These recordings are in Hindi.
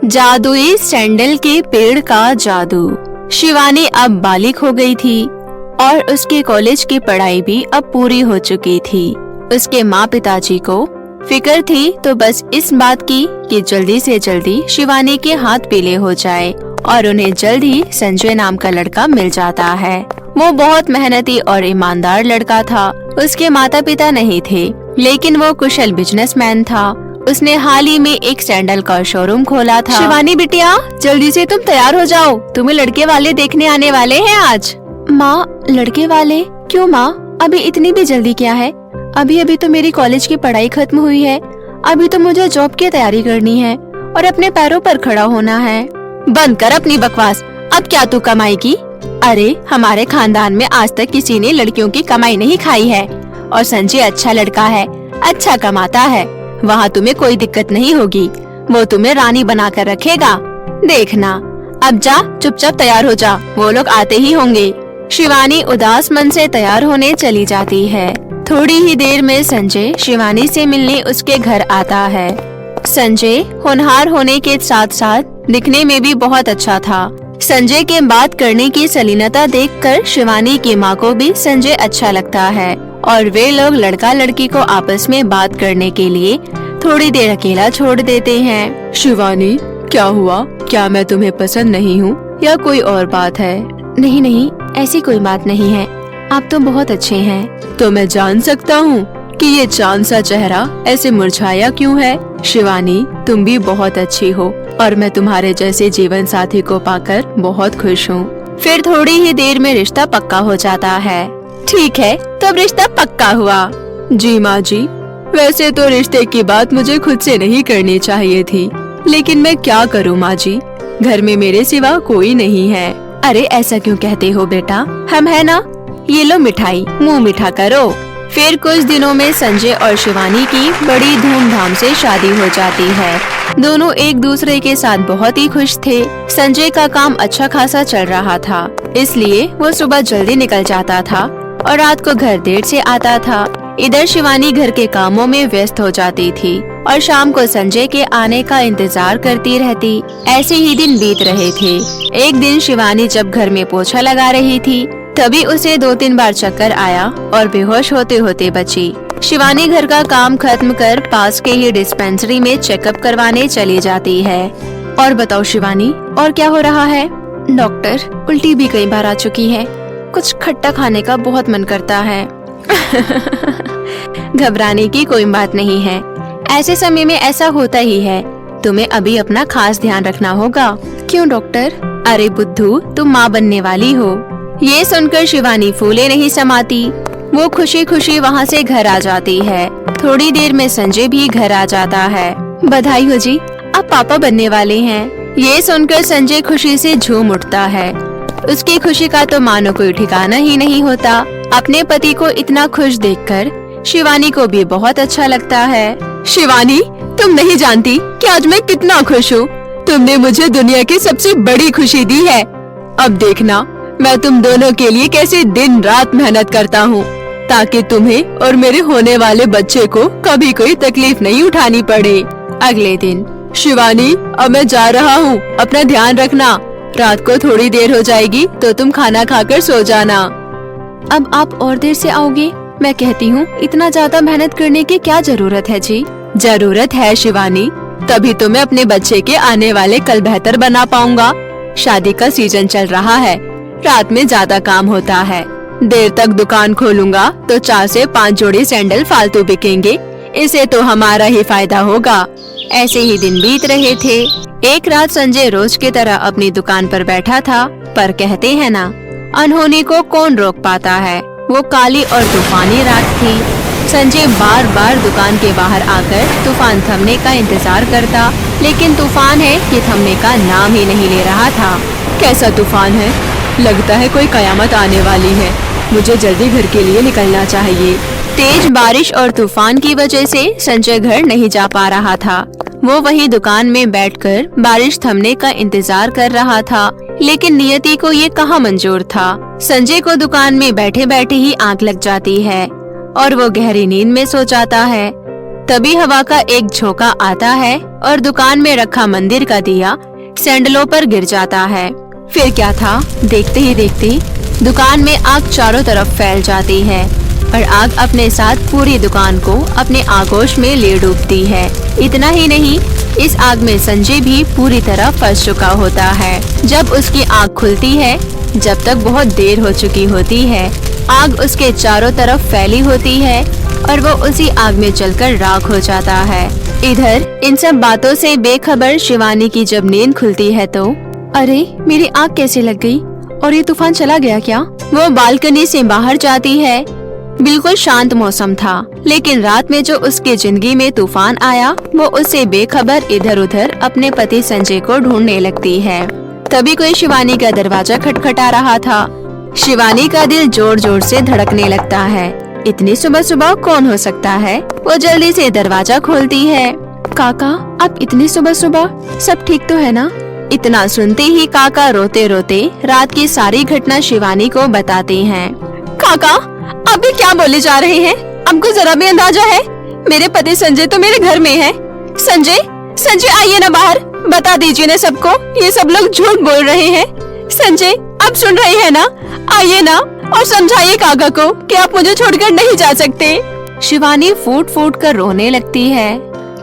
जादुई सैंडल के पेड़ का जादू। शिवानी अब बालिग हो गई थी और उसके कॉलेज की पढ़ाई भी अब पूरी हो चुकी थी। उसके माँ पिताजी को फिक्र थी तो बस इस बात की कि जल्दी से जल्दी शिवानी के हाथ पीले हो जाए और उन्हें जल्द ही संजय नाम का लड़का मिल जाता है। वो बहुत मेहनती और ईमानदार लड़का था। उसके माता पिता नहीं थे, लेकिन वो कुशल बिजनेसमैन था। उसने हाल ही में एक सैंडल का शोरूम खोला था। शिवानी बिटिया, जल्दी से तुम तैयार हो जाओ, तुम्हें लड़के वाले देखने आने वाले हैं आज। माँ, लड़के वाले? क्यों माँ, अभी इतनी भी जल्दी क्या है? अभी अभी तो मेरी कॉलेज की पढ़ाई खत्म हुई है। अभी तो मुझे जॉब की तैयारी करनी है और अपने पैरों पर खड़ा होना है। बंद कर अपनी बकवास। अब क्या तू कमाएगी? अरे, हमारे खानदान में आज तक किसी ने लड़कियों की कमाई नहीं खाई है और संजय अच्छा लड़का है, अच्छा कमाता है। वहाँ तुम्हें कोई दिक्कत नहीं होगी। वो तुम्हें रानी बना कर रखेगा, देखना। अब जा, चुपचाप तैयार हो जा, वो लोग आते ही होंगे। शिवानी उदास मन से तैयार होने चली जाती है। थोड़ी ही देर में संजय शिवानी से मिलने उसके घर आता है। संजय होनहार होने के साथ साथ दिखने में भी बहुत अच्छा था। संजय के बात करने की सलीनता देखकर शिवानी की माँ को भी संजय अच्छा लगता है और वे लोग लड़का लड़की को आपस में बात करने के लिए थोड़ी देर अकेला छोड़ देते हैं। शिवानी, क्या हुआ? क्या मैं तुम्हें पसंद नहीं हूँ या कोई और बात है? नहीं नहीं, ऐसी कोई बात नहीं है। आप तो बहुत अच्छे हैं। तो मैं जान सकता हूँ कि ये चांद सा चेहरा ऐसे मुरझाया क्यों है? शिवानी, तुम भी बहुत अच्छी हो और मैं तुम्हारे जैसे जीवन साथी को पाकर बहुत खुश हूँ। फिर थोड़ी ही देर में रिश्ता पक्का हो जाता है। ठीक है, तो अब रिश्ता पक्का हुआ। जी माँ जी, वैसे तो रिश्ते की बात मुझे खुद से नहीं करनी चाहिए थी, लेकिन मैं क्या करूँ माँ जी, घर में मेरे सिवा कोई नहीं है। अरे ऐसा क्यों कहते हो बेटा, हम है ना। ये लो मिठाई, मुँह मीठा करो। फिर कुछ दिनों में संजय और शिवानी की बड़ी धूमधाम से शादी हो जाती है। दोनों एक दूसरे के साथ बहुत ही खुश थे। संजय का काम अच्छा खासा चल रहा था, इसलिए वो सुबह जल्दी निकल जाता था और रात को घर देर से आता था। इधर शिवानी घर के कामों में व्यस्त हो जाती थी और शाम को संजय के आने का इंतजार करती रहती। ऐसे ही दिन बीत रहे थे। एक दिन शिवानी जब घर में पोछा लगा रही थी, तभी उसे 2-3 बार चक्कर आया और बेहोश होते होते बची। शिवानी घर का काम खत्म कर पास के ही डिस्पेंसरी में चेकअप करवाने चली जाती है। और बताओ शिवानी, और क्या हो रहा है? डॉक्टर, उल्टी भी कई बार आ चुकी है। कुछ खट्टा खाने का बहुत मन करता है। घबराने की कोई बात नहीं है, ऐसे समय में ऐसा होता ही है। तुम्हें अभी अपना खास ध्यान रखना होगा। क्यों डॉक्टर? अरे बुद्धू, तुम माँ बनने वाली हो। ये सुनकर शिवानी फूले नहीं समाती। वो खुशी खुशी वहाँ से घर आ जाती है। थोड़ी देर में संजय भी घर आ जाता है। बधाई हो जी, आप पापा बनने वाले हैं। ये सुनकर संजय खुशी से झूम उठता है। उसकी खुशी का तो मानो कोई ठिकाना ही नहीं होता। अपने पति को इतना खुश देखकर शिवानी को भी बहुत अच्छा लगता है। शिवानी, तुम नहीं जानती कि आज मैं कितना खुश हूँ। तुमने मुझे दुनिया की सबसे बड़ी खुशी दी है। अब देखना, मैं तुम दोनों के लिए कैसे दिन रात मेहनत करता हूँ, ताकि तुम्हें और मेरे होने वाले बच्चे को कभी कोई तकलीफ नहीं उठानी पड़े। अगले दिन, शिवानी, अब मैं जा रहा हूँ, अपना ध्यान रखना। रात को थोड़ी देर हो जाएगी तो तुम खाना खाकर सो जाना। अब आप और देर से आओगे? मैं कहती हूँ, इतना ज्यादा मेहनत करने की क्या जरूरत है जी? जरूरत है शिवानी, तभी तो मैं अपने बच्चे के आने वाले कल बेहतर बना पाऊंगा। शादी का सीजन चल रहा है, रात में ज्यादा काम होता है। देर तक दुकान खोलूंगा तो 4 से 5 जोड़ी सैंडल फालतू बिकेंगे। इसे तो हमारा ही फायदा होगा। ऐसे ही दिन बीत रहे थे। एक रात संजय रोज की तरह अपनी दुकान पर बैठा था, पर कहते हैं ना, अनहोनी को कौन रोक पाता है। वो काली और तूफानी रात थी। संजय बार बार दुकान के बाहर आकर तूफान थमने का इंतजार करता, लेकिन तूफान है कि थमने का नाम ही नहीं ले रहा था। कैसा तूफान है, लगता है कोई कयामत आने वाली है। मुझे जल्दी घर के लिए निकलना चाहिए। तेज बारिश और तूफान की वजह से संजय घर नहीं जा पा रहा था। वो वहीं दुकान में बैठकर बारिश थमने का इंतजार कर रहा था, लेकिन नियति को ये कहाँ मंजूर था। संजय को दुकान में बैठे बैठे ही आंख लग जाती है और वो गहरी नींद में सो जाता है। तभी हवा का एक झोंका आता है और दुकान में रखा मंदिर का दिया सैंडलों पर गिर जाता है। फिर क्या था, देखते ही देखते दुकान में आग चारों तरफ फैल जाती है और आग अपने साथ पूरी दुकान को अपने आगोश में ले डूबती है। इतना ही नहीं, इस आग में संजय भी पूरी तरह फंस चुका होता है। जब उसकी आँख खुलती है, जब तक बहुत देर हो चुकी होती है, आग उसके चारों तरफ फैली होती है और वो उसी आग में जलकर राख हो जाता है। इधर इन सब बातों से बेखबर शिवानी की जब नींद खुलती है तो अरे मेरी आँख कैसे लग गई और ये तूफान चला गया क्या? वो बालकनी से बाहर जाती है। बिल्कुल शांत मौसम था, लेकिन रात में जो उसके जिंदगी में तूफान आया वो उससे बेखबर इधर उधर अपने पति संजय को ढूंढने लगती है। तभी कोई शिवानी का दरवाजा खटखटा रहा था। शिवानी का दिल जोर जोर से धड़कने लगता है। इतनी सुबह सुबह कौन हो सकता है? वो जल्दी से दरवाजा खोलती है। काका, आप इतनी सुबह सुबह, सब ठीक तो है ना? इतना सुनते ही काका रोते रोते रात की सारी घटना शिवानी को बताते हैं। काका, आप भी क्या बोले जा रहे हैं? आपको जरा भी अंदाजा है? मेरे पति संजय तो मेरे घर में है। संजय, संजय आइए ना बाहर, बता दीजिए ना सबको, ये सब लोग झूठ बोल रहे हैं। संजय, आप सुन रहे हैं ना? आइए ना और समझाइए काका को कि आप मुझे छोड़कर नहीं जा सकते। शिवानी फूट फूट कर रोने लगती है।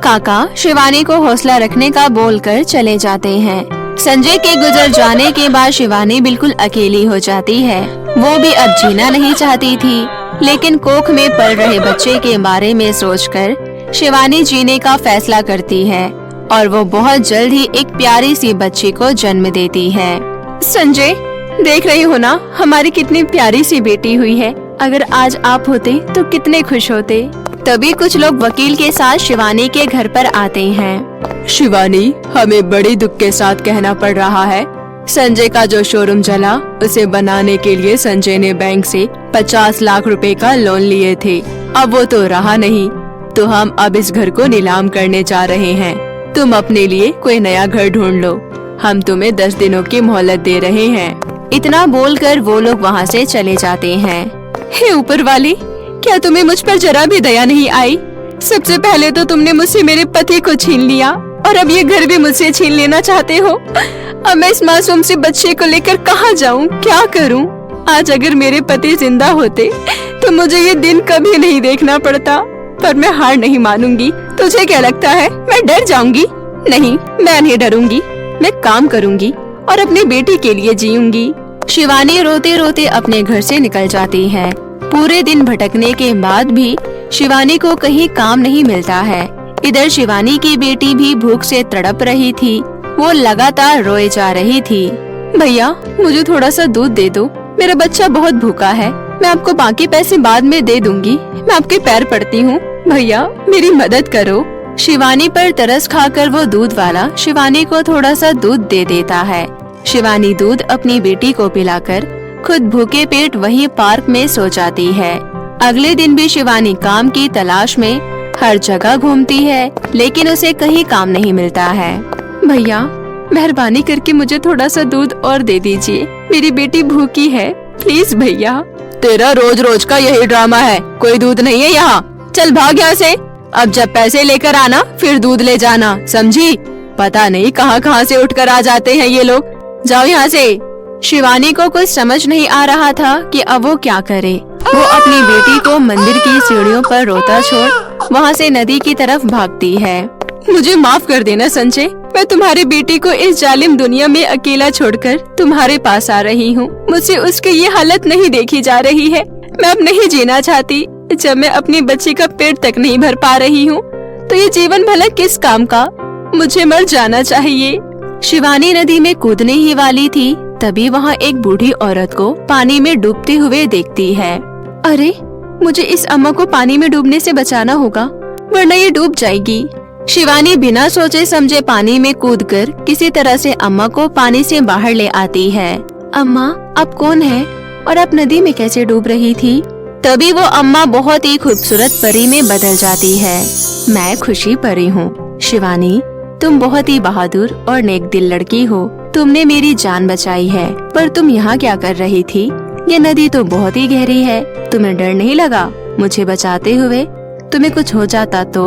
काका शिवानी को हौसला रखने का बोलकर चले जाते हैं। संजय के गुजर जाने के बाद शिवानी बिल्कुल अकेली हो जाती है। वो भी अब जीना नहीं चाहती थी, लेकिन कोख में पल रहे बच्चे के बारे में सोचकर शिवानी जीने का फैसला करती है और वो बहुत जल्द ही एक प्यारी सी बच्ची को जन्म देती है। संजय, देख रही हो ना हमारी कितनी प्यारी सी बेटी हुई है। अगर आज आप होते तो कितने खुश होते। तभी कुछ लोग वकील के साथ शिवानी के घर पर आते हैं। शिवानी, हमें बड़े दुख के साथ कहना पड़ रहा है, संजय का जो शोरूम जला, उसे बनाने के लिए संजय ने बैंक से 50 लाख रुपए का लोन लिए थे। अब वो तो रहा नहीं, तो हम अब इस घर को नीलाम करने जा रहे हैं। तुम अपने लिए कोई नया घर ढूंढ लो। हम तुम्हें 10 दिनों की मोहलत दे रहे हैं। इतना बोलकर वो लोग वहाँ से चले जाते हैं। हे ऊपर वाली, क्या तुम्हें मुझ पर जरा भी दया नहीं आई? सबसे पहले तो तुमने मुझसे मेरे पति को छीन लिया और अब ये घर भी मुझसे छीन लेना चाहते हो। अब मैं इस मासूम से बच्चे को लेकर कहाँ जाऊँ, क्या करूँ? आज अगर मेरे पति जिंदा होते तो मुझे ये दिन कभी नहीं देखना पड़ता, पर मैं हार नहीं मानूंगी। तुझे क्या लगता है मैं डर जाऊंगी? नहीं, मैं नहीं डरूंगी। मैं काम करूंगी और अपनी बेटी के लिए जीऊंगी। शिवानी रोते रोते अपने घर से निकल जाती है। पूरे दिन भटकने के बाद भी शिवानी को कहीं काम नहीं मिलता है। इधर शिवानी की बेटी भी भूख से तड़प रही थी। वो लगातार रोए जा रही थी। भैया, मुझे थोड़ा सा दूध दे दो, मेरा बच्चा बहुत भूखा है। मैं आपको बाकी पैसे बाद में दे दूंगी। मैं आपके पैर पड़ती हूँ, भैया मेरी मदद करो। शिवानी पर तरस खाकर वो दूध वाला शिवानी को थोड़ा सा दूध दे देता है। शिवानी दूध अपनी बेटी को पिलाकर खुद भूखे पेट वहीं पार्क में सो जाती है। अगले दिन भी शिवानी काम की तलाश में हर जगह घूमती है, लेकिन उसे कहीं काम नहीं मिलता है। भैया, मेहरबानी करके मुझे थोड़ा सा दूध और दे दीजिए, मेरी बेटी भूखी है, प्लीज भैया। तेरा रोज रोज का यही ड्रामा है, कोई दूध नहीं है यहाँ, चल भाग यहाँ से। अब जब पैसे लेकर आना फिर दूध ले जाना, समझी? पता नहीं कहाँ कहाँ से उठकर आ जाते हैं ये लोग, जाओ यहाँ से। शिवानी को कुछ समझ नहीं आ रहा था कि अब वो क्या करे। वो अपनी बेटी को मंदिर की सीढ़ियों पर रोता छोड़ वहाँ से नदी की तरफ भागती है। मुझे माफ कर देना संजय, मैं तुम्हारी बेटी को इस जालिम दुनिया में अकेला छोड़कर तुम्हारे पास आ रही हूँ। मुझसे उसकी ये हालत नहीं देखी जा रही है। मैं अब नहीं जीना चाहती। जब मैं अपनी बच्ची का पेट तक नहीं भर पा रही हूँ तो ये जीवन भला किस काम का? मुझे मर जाना चाहिए। शिवानी नदी में कूदने ही वाली थी, तभी वहाँ एक बूढ़ी औरत को पानी में डूबते हुए देखती है। अरे, मुझे इस अम्मा को पानी में डूबने से बचाना होगा, वरना ये डूब जाएगी। शिवानी बिना सोचे समझे पानी में कूदकर किसी तरह से अम्मा को पानी से बाहर ले आती है। अम्मा, आप कौन है और आप नदी में कैसे डूब रही थी? तभी वो अम्मा बहुत ही खूबसूरत परी में बदल जाती है। मैं खुशी परी हूँ। शिवानी, तुम बहुत ही बहादुर और नेक दिल लड़की हो। तुमने मेरी जान बचाई है, पर तुम यहाँ क्या कर रही थी? ये नदी तो बहुत ही गहरी है। तुम्हें डर नहीं लगा मुझे बचाते हुए? तुम्हें कुछ हो जाता तो?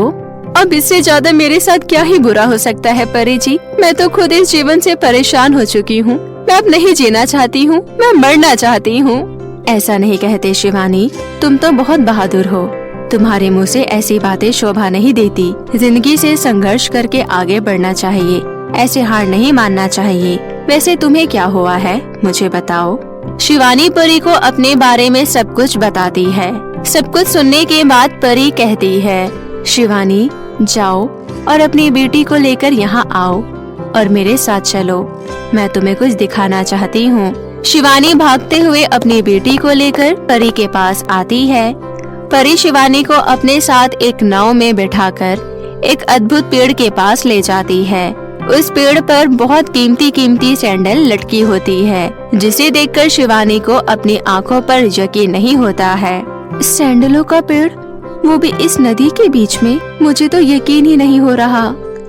अब इससे ज्यादा मेरे साथ क्या ही बुरा हो सकता है परी जी। मैं तो खुद इस जीवन से परेशान हो चुकी हूँ। मैं अब नहीं जीना चाहती हूँ, मैं मरना चाहती हूँ। ऐसा नहीं कहते शिवानी, तुम तो बहुत बहादुर हो। तुम्हारे मुँह से ऐसी बातें शोभा नहीं देती। जिंदगी से संघर्ष करके आगे बढ़ना चाहिए, ऐसे हार नहीं मानना चाहिए। वैसे तुम्हें क्या हुआ है, मुझे बताओ। शिवानी परी को अपने बारे में सब कुछ बताती है। सब कुछ सुनने के बाद परी कहती है, शिवानी जाओ और अपनी बेटी को लेकर यहाँ आओ और मेरे साथ चलो, मैं तुम्हें कुछ दिखाना चाहती हूँ। शिवानी भागते हुए अपनी बेटी को लेकर परी के पास आती है। परी शिवानी को अपने साथ एक नाव में बिठाकर एक अद्भुत पेड़ के पास ले जाती है। उस पेड़ पर बहुत कीमती सैंडल लटकी होती है, जिसे देखकर शिवानी को अपनी आंखों पर यकीन नहीं होता है। सैंडलों का पेड़, वो भी इस नदी के बीच में, मुझे तो यकीन ही नहीं हो रहा।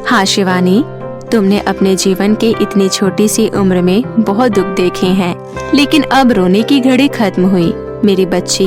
हाँ शिवानी, तुमने अपने जीवन के इतनी छोटी सी उम्र में बहुत दुख देखे हैं, लेकिन अब रोने की घड़ी खत्म हुई। मेरी बच्ची,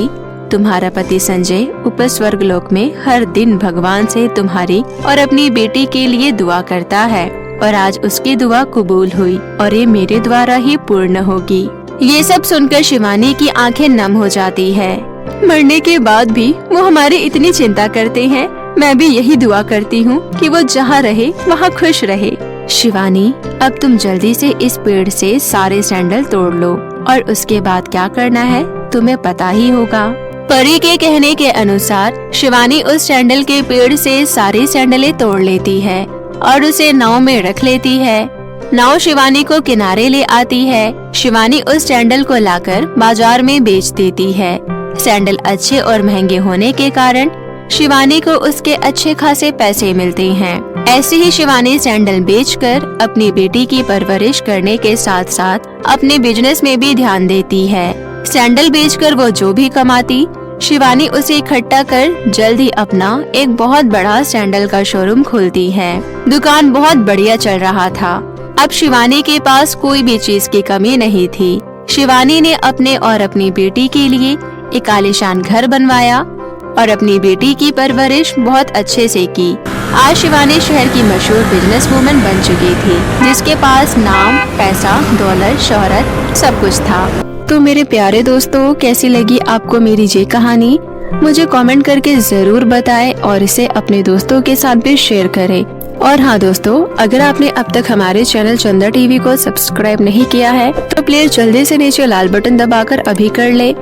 तुम्हारा पति संजय ऊपर स्वर्गलोक में हर दिन भगवान से तुम्हारी और अपनी बेटी के लिए दुआ करता है और आज उसकी दुआ कबूल हुई और ये मेरे द्वारा ही पूर्ण होगी। ये सब सुनकर शिवानी की आंखें नम हो जाती है। मरने के बाद भी वो हमारी इतनी चिंता करते हैं। मैं भी यही दुआ करती हूँ कि वो जहाँ रहे वहाँ खुश रहे। शिवानी, अब तुम जल्दी से इस पेड़ से सारे सैंडल तोड़ लो और उसके बाद क्या करना है तुम्हें पता ही होगा। परी के कहने के अनुसार शिवानी उस सैंडल के पेड़ से सारी सैंडलें तोड़ लेती है और उसे नाव में रख लेती है। नाव शिवानी को किनारे ले आती है। शिवानी उस सैंडल को लाकर बाजार में बेच देती है। सैंडल अच्छे और महंगे होने के कारण शिवानी को उसके अच्छे खासे पैसे मिलते हैं। ऐसे ही शिवानी सैंडल बेचकर अपनी बेटी की परवरिश करने के साथ साथ अपने बिजनेस में भी ध्यान देती है। सैंडल बेचकर वो जो भी कमाती, शिवानी उसे इकट्ठा कर जल्द ही अपना एक बहुत बड़ा सैंडल का शोरूम खोलती है। दुकान बहुत बढ़िया चल रहा था। अब शिवानी के पास कोई भी चीज की कमी नहीं थी। शिवानी ने अपने और अपनी बेटी के लिए एक आलीशान घर बनवाया और अपनी बेटी की परवरिश बहुत अच्छे से की। आज शिवानी शहर की मशहूर बिजनेस वूमन बन चुकी थी, जिसके पास नाम, पैसा, दौलत, शोहरत सब कुछ था। तो मेरे प्यारे दोस्तों, कैसी लगी आपको मेरी ये कहानी? मुझे कमेंट करके जरूर बताएं और इसे अपने दोस्तों के साथ भी शेयर करें। और हाँ दोस्तों, अगर आपने अब तक हमारे चैनल चंदा टीवी को सब्सक्राइब नहीं किया है तो प्लीज जल्दी से नीचे लाल बटन दबाकर अभी कर ले।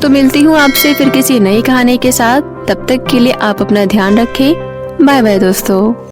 तो मिलती हूँ आपसे फिर किसी नई कहानी के साथ। तब तक के लिए आप अपना ध्यान रखें। बाय बाय दोस्तों।